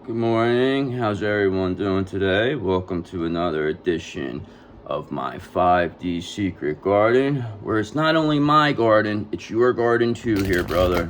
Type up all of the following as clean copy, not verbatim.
Good morning. How's everyone doing today? Welcome to another edition of my 5D Secret Garden, where it's not only my garden, it's your garden too here, brother.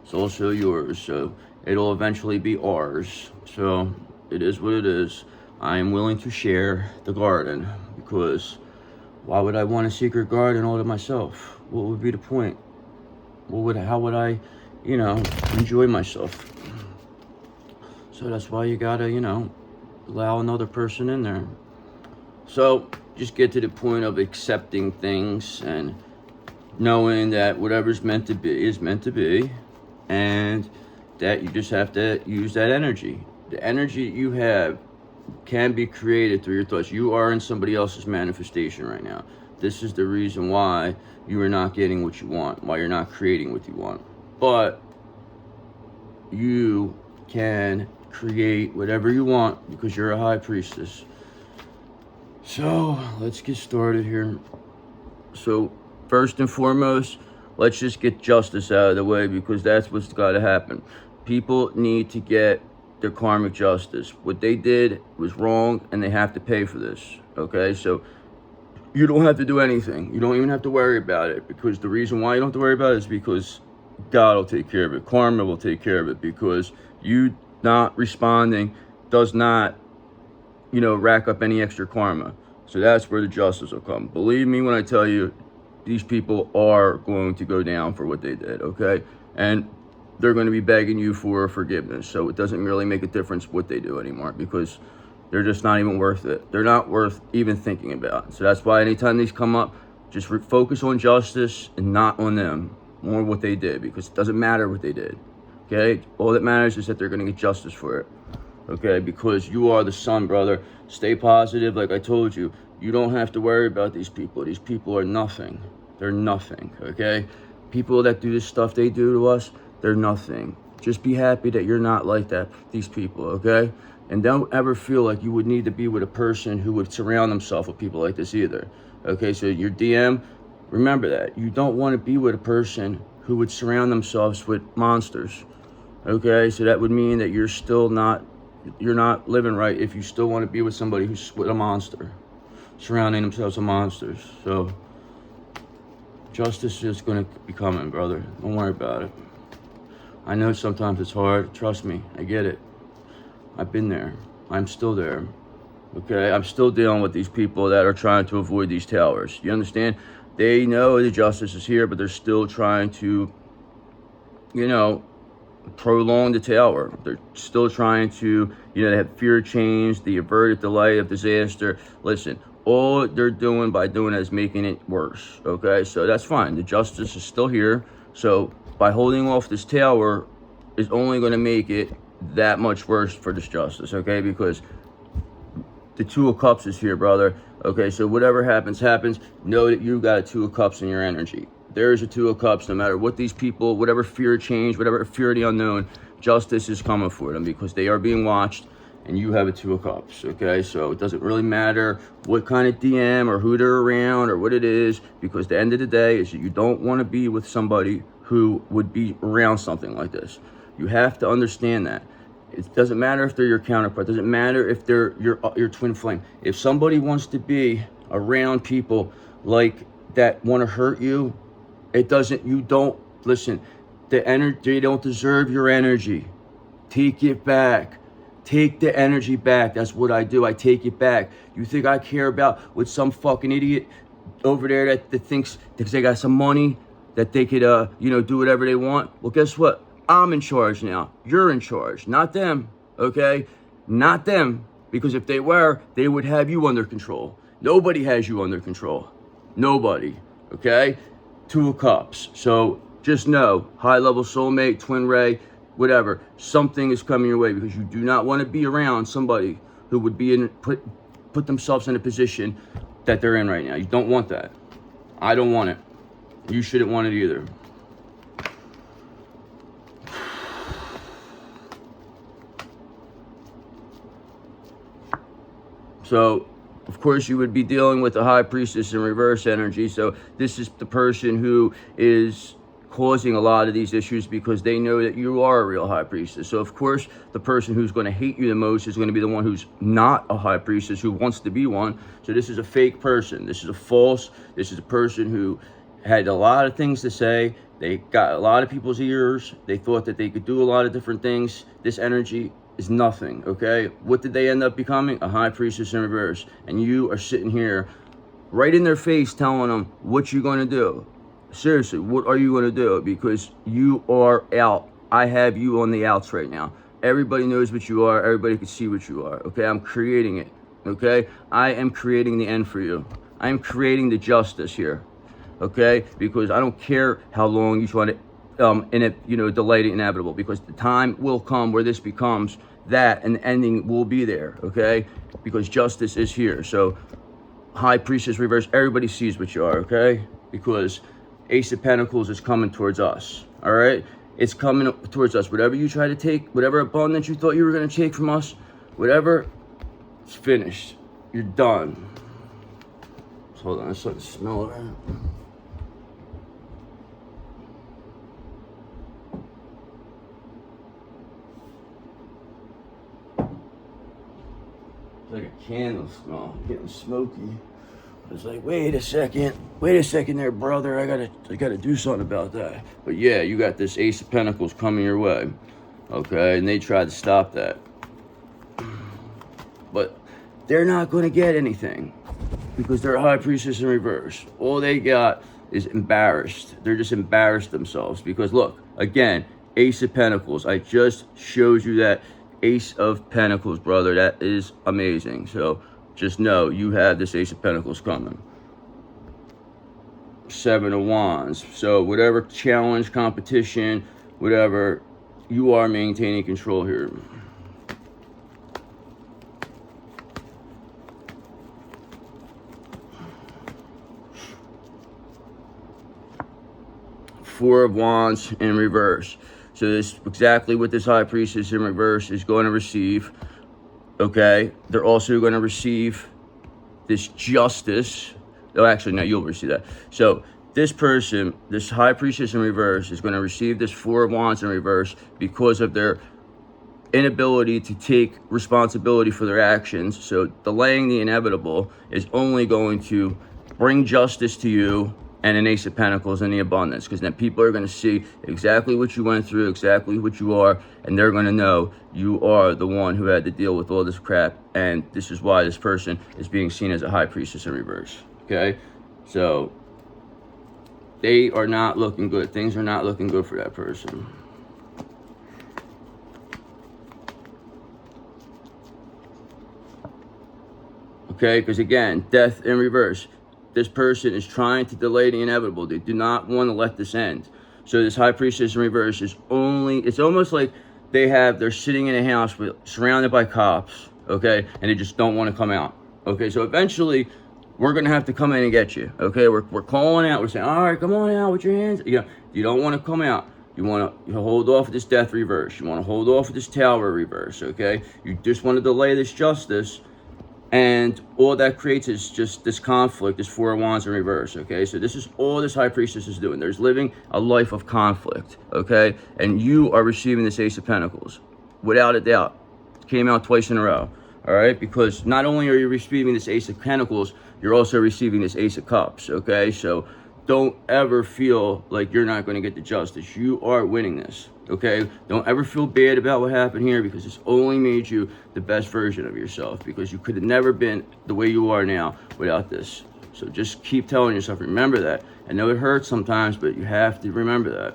It's also yours, so it'll eventually be ours. So it is what it is. I am willing to share the garden because why would I want a secret garden all to myself? What would be the point? How would I, enjoy myself? So that's why you gotta, allow another person in there. So just get to the point of accepting things and knowing that whatever's meant to be is meant to be, and that you just have to use that energy. The energy you have can be created through your thoughts. You are in somebody else's manifestation right now. This is the reason why you are not getting what you want, why you're not creating what you want. But you can create whatever you want because you're a high priestess. So let's get started here. So first and foremost, let's just get justice out of the way because that's what's got to happen. People need to get their karmic justice. What they did was wrong and they have to pay for this. Okay, so you don't have to do anything. You don't even have to worry about it, because the reason why you don't have to worry about it is because God will take care of it. Karma will take care of it, because you not responding does not, rack up any extra karma. So that's where the justice will come. Believe me when I tell you, these people are going to go down for what they did, okay? And they're going to be begging you for forgiveness. So it doesn't really make a difference what they do anymore, because they're just not even worth it. They're not worth even thinking about. So that's why anytime these come up, just focus on justice and not on them, more what they did, because it doesn't matter what they did. Okay, all that matters is that they're going to get justice for it. Okay, because you are the sun, brother. Stay positive. Like I told you, you don't have to worry about these people. These people are nothing. They're nothing. Okay, people that do this stuff they do to us, they're nothing. Just be happy that you're not like that, these people. Okay, and don't ever feel like you would need to be with a person who would surround themselves with people like this either. Okay, so your DM, remember that you don't want to be with a person who would surround themselves with monsters. Okay, so that would mean that you're not living right if you still want to be with somebody who's with a monster, surrounding themselves with monsters. So justice is going to be coming, brother. Don't worry about it. I know sometimes it's hard. Trust me, I get it. I've been there. I'm still there. Okay, I'm still dealing with these people that are trying to avoid these towers. You understand? They know the justice is here, but they're still trying to, prolong the tower. They're still trying to, they have fear of change, the averted delay of disaster. Listen, all they're doing by doing that is making it worse. Okay, so that's fine. The justice is still here. So by holding off this tower is only going to make it that much worse for this justice. Okay, because the Two of Cups is here, brother. Okay, so whatever happens, know that you got a Two of Cups in your energy. There's a Two of Cups. No matter what these people, whatever fear of change, whatever fear of the unknown, justice is coming for them because they are being watched, and you have a Two of Cups. Okay, so it doesn't really matter what kind of DM or who they're around or what it is, because the end of the day is that you don't want to be with somebody who would be around something like this. You have to understand that. It doesn't matter if they're your counterpart. It doesn't matter if they're your twin flame. If somebody wants to be around people like that want to hurt you, you don't, listen, they don't deserve your energy. Take it back. Take the energy back. That's what I do. I take it back. You think I care about what some fucking idiot over there that thinks because they got some money that they could, do whatever they want? Well, guess what? I'm in charge now. You're in charge, not them, okay? Not them, because if they were, they would have you under control. Nobody has you under control. Nobody, okay? Two of Cups. So just know, high-level soulmate, twin ray, whatever, something is coming your way, because you do not want to be around somebody who would be put themselves in a position that they're in right now. You don't want that. I don't want it. You shouldn't want it either. So, of course, you would be dealing with the High Priestess in reverse energy. So this is the person who is causing a lot of these issues because they know that you are a real high priestess. So of course, the person who's going to hate you the most is going to be the one who's not a high priestess, who wants to be one. So this is a fake person. This is a false. This is a person who had a lot of things to say. They got a lot of people's ears. They thought that they could do a lot of different things. This energy is nothing, okay? What did they end up becoming? A high priestess in reverse. And you are sitting here right in their face telling them what you're going to do. Seriously, what are you going to do? Because you are out. I have you on the outs right now. Everybody knows what you are. Everybody can see what you are, okay? I'm creating it, okay? I am creating the end for you. I am creating the justice here, okay? Because I don't care how long you try to delay the inevitable, because the time will come where this becomes that, and the ending will be there, okay? Because justice is here. So high priestess reverse, everybody sees what you are, okay? Because Ace of Pentacles is coming towards us, all right? It's coming towards us. Whatever you try to take, whatever abundance you thought you were going to take from us, whatever, it's finished. You're done. Hold on, I'm starting to smell it. It's like a candle smell, getting smoky. It's like, wait a second there, brother. I gotta do something about that. But yeah, you got this Ace of Pentacles coming your way, okay? And they tried to stop that, but they're not going to get anything because they're a high priestess in reverse. All they got is embarrassed. They're just embarrassed themselves because look, again, Ace of Pentacles. I just showed you that Ace of Pentacles, brother. That is amazing. So just know you have this Ace of Pentacles coming. Seven of Wands. So whatever challenge, competition, whatever, you are maintaining control here. Four of Wands in reverse. So this is exactly what this high priestess in reverse is going to receive. Okay, they're also going to receive this justice. Oh, actually, no, you'll receive that. So this person, this high priestess in reverse, is going to receive this Four of Wands in reverse because of their inability to take responsibility for their actions. So delaying the inevitable is only going to bring justice to you and an Ace of Pentacles in the abundance, because then people are going to see exactly what you went through, exactly what you are, and they're going to know you are the one who had to deal with all this crap, and this is why this person is being seen as a high priestess in reverse, okay? So they are not looking good. Things are not looking good for that person. Okay, because again, death in reverse. This person is trying to delay the inevitable. They do not want to let this end. So this high priestess in reverse is it's almost like they're sitting in a house surrounded by cops, okay? And they just don't want to come out, okay? So eventually, we're going to have to come in and get you, okay? We're calling out. We're saying, all right, come on out with your hands. You know, you don't want to come out. You want to hold off with this death reverse. You want to hold off with this tower reverse, okay? You just want to delay this justice. And all that creates is just this conflict, this Four of Wands in reverse, okay? So this is all this high priestess is doing. There's living a life of conflict, okay? And you are receiving this Ace of Pentacles, without a doubt. It came out twice in a row, all right? Because not only are you receiving this Ace of Pentacles, you're also receiving this Ace of Cups, okay? So don't ever feel like you're not going to get the justice. You are winning this, okay? Don't ever feel bad about what happened here, because it's only made you the best version of yourself, because you could have never been the way you are now without this. So just keep telling yourself, remember that. I know it hurts sometimes, but you have to remember that,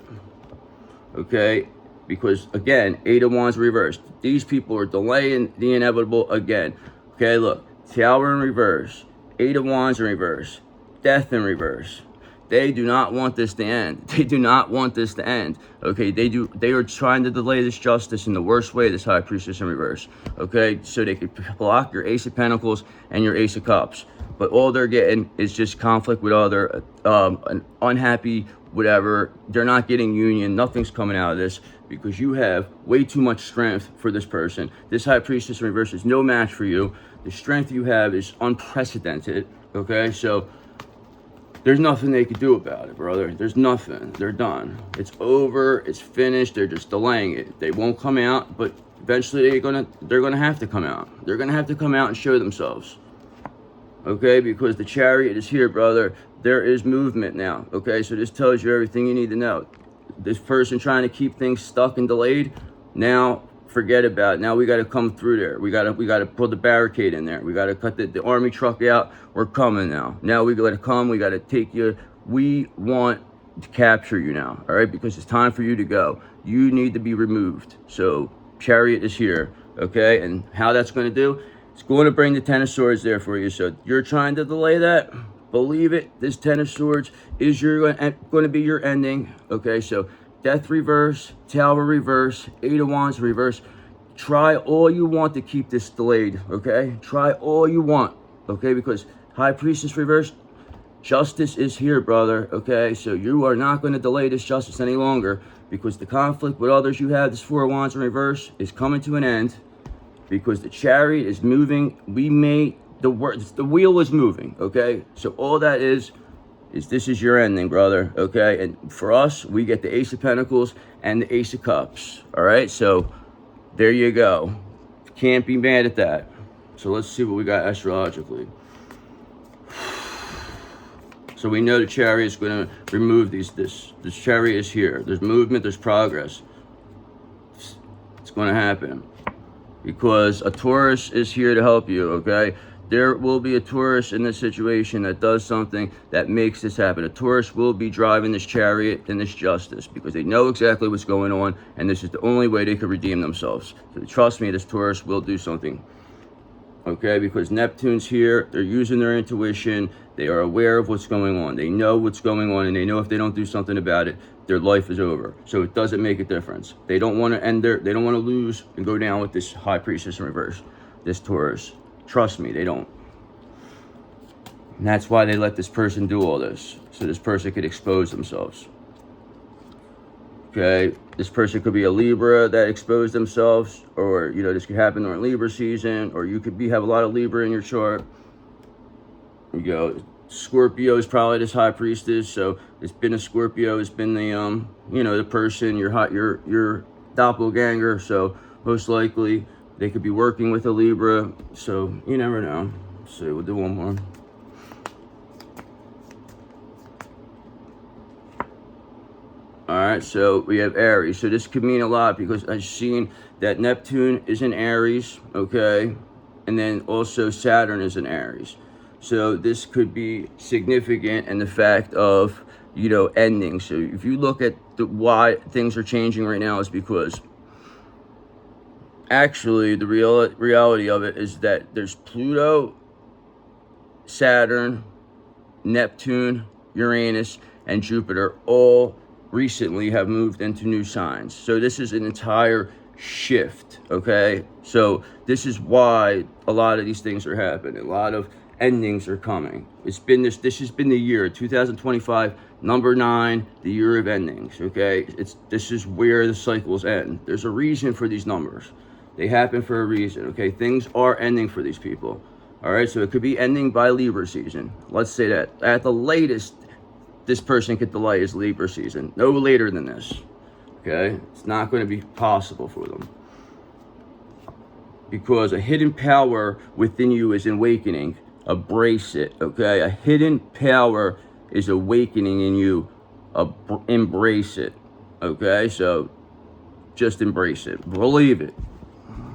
okay? Because again, Eight of Wands reversed. These people are delaying the inevitable again, okay? Look, Tower in reverse, Eight of Wands in reverse, Death in reverse. They do not want this to end. They do not want this to end. Okay, they are trying to delay this justice in the worst way, this high priestess in reverse. Okay, so they could block your Ace of Pentacles and your Ace of Cups. But all they're getting is just conflict with other, an unhappy, whatever. They're not getting union. Nothing's coming out of this, because you have way too much strength for this person. This high priestess in reverse is no match for you. The strength you have is unprecedented. Okay, so there's nothing they could do about it, brother. There's nothing. They're done. It's over. It's finished. They're just delaying it. They won't come out, but eventually they're gonna have to come out. They're gonna have to come out and show themselves. Okay, because the Chariot is here, brother. There is movement now. Okay, so this tells you everything you need to know. This person trying to keep things stuck and delayed, now forget about it. Now we got to come through there. We got to put the barricade in there. We got to cut the army truck out. We're coming now. Now we got to come. We got to take you. We want to capture you now. All right, because it's time for you to go. You need to be removed. So Chariot is here. Okay, and how that's going to do? It's going to bring the Ten of Swords there for you. So you're trying to delay that. Believe it, this Ten of Swords is going to be your ending. Okay, so Death reverse, Tower reverse, Eight of Wands reverse. Try all you want to keep this delayed, okay? Try all you want, okay? Because High Priestess reverse, justice is here, brother, okay? So you are not going to delay this justice any longer because the conflict with others you have, this Four of Wands in reverse, is coming to an end because the Chariot is moving. The wheel is moving, okay? So all that is this is your ending, brother, okay? And for us, we get the Ace of Pentacles and the Ace of Cups, all right? So there you go. Can't be mad at that. So let's see what we got astrologically. So we know the Chariot is going to remove this Chariot is here. There's movement, there's progress. It's going to happen because a Taurus is here to help you, okay? There will be a Taurus in this situation that does something that makes this happen. A Taurus will be driving this Chariot and this justice because they know exactly what's going on, and this is the only way they could redeem themselves. So trust me, this Taurus will do something. Okay, because Neptune's here, they're using their intuition, they are aware of what's going on, they know what's going on, and they know if they don't do something about it, their life is over. So it doesn't make a difference. They don't want to they don't want to lose and go down with this High Priestess in reverse, this Taurus. Trust me, they don't. And that's why they let this person do all this. So this person could expose themselves. Okay, this person could be a Libra that exposed themselves, or this could happen during Libra season, or you could have a lot of Libra in your chart. Scorpio is probably this High Priestess, so it's been a Scorpio, it's been the the person, your doppelganger, so most likely they could be working with a Libra, so you never know. So we'll do one more. All right, so we have Aries. So this could mean a lot because I've seen that Neptune is in Aries, okay? And then also Saturn is in Aries. So this could be significant in the fact of, ending. So if you look at why things are changing right now is because actually the reality of it is that there's Pluto, Saturn, Neptune, Uranus, and Jupiter all recently have moved into new signs. So this is an entire shift, okay? So this is why a lot of these things are happening. A lot of endings are coming. This has been the year 2025, number 9, the year of endings, okay? This is where the cycles end. There's a reason for these numbers. They happen for a reason, okay? Things are ending for these people. All right, so it could be ending by Libra season. Let's say that at the latest, this person could delay his Libra season. No later than this, okay? It's not going to be possible for them. Because a hidden power within you is awakening. Embrace it, okay? A hidden power is awakening in you. Embrace it, okay? So just embrace it. Believe it.